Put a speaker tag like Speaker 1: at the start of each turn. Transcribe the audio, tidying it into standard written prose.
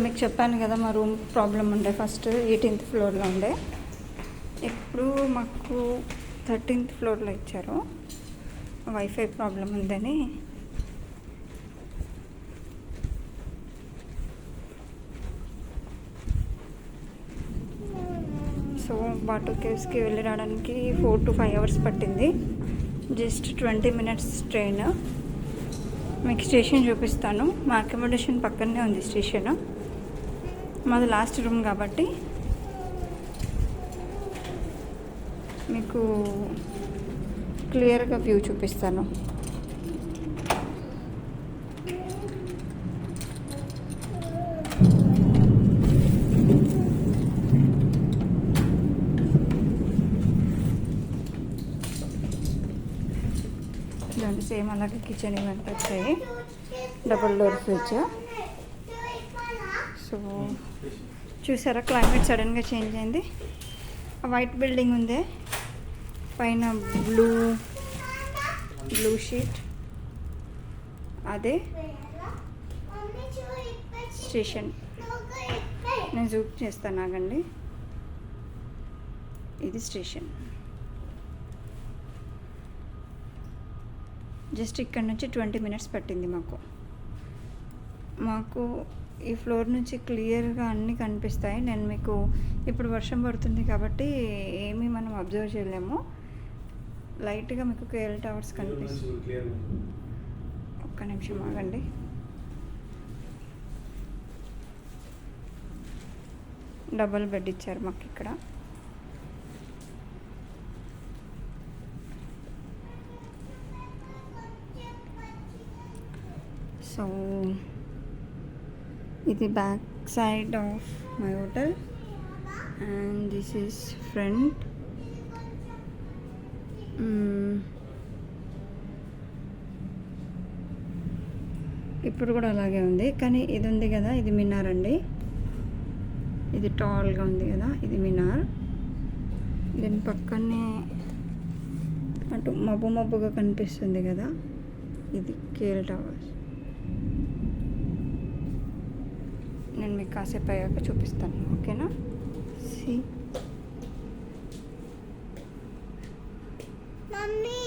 Speaker 1: మీకు చెప్పాను కదా మా రూమ్ ప్రాబ్లం ఉండే ఫస్ట్ 18th ఫ్లోర్లో ఉండే, ఇప్పుడు మాకు 13th ఫ్లోర్లో ఇచ్చారు. వైఫై ప్రాబ్లం ఉందని. సో బాటు కేవ్స్కి వెళ్ళి రావడానికి 4 to 5 hours పట్టింది. Just 20 minutes train. మీకు స్టేషన్ చూపిస్తాను. మా అకామిడేషన్ పక్కనే ఉంది స్టేషన్. మాది లాస్ట్ రూమ్ కాబట్టి మీకు క్లియర్గా వ్యూ చూపిస్తాను. దాన్ని సేమ్ అలాగే కిచెన్ ఇవన్నీ వచ్చాయి. Double door fridge. సో చూసారా క్లైమేట్ సడన్గా చేంజ్ అయింది. వైట్ బిల్డింగ్ ఉంది, పైన బ్లూ షీట్, అదే స్టేషన్. నేను జూమ్ చేస్తాను, ఆగండి. ఇది స్టేషన్. జస్ట్ ఇక్కడ నుంచి 20 minutes పట్టింది మాకు ఈ ఫ్లోర్ నుంచి క్లియర్గా అన్నీ కనిపిస్తాయి. నేను మీకు ఇప్పుడు వర్షం పడుతుంది కాబట్టి ఏమీ మనం అబ్జర్వ్ చేయలేము. లైట్గా మీకు కేఎల్ టవర్స్ కనిపిస్తుంది. ఒక్క నిమిషం ఆగండి. డబుల్ బెడ్ ఇచ్చారు మాకు ఇక్కడ. సో ఇది back side of my hotel and this is front. ఇప్పుడు కూడా అలాగే ఉంది, కానీ ఇది ఉంది కదా, ఇది మినార్ అండి. ఇది టాల్గా ఉంది కదా, ఇది మినార్. దీని పక్కనే అటు మబ్బుగా కనిపిస్తుంది కదా, ఇది కేఎల్ టవర్స్. నేను మీకు కాసేపు అయ్యాక చూపిస్తాను, ఓకేనా? C
Speaker 2: mummy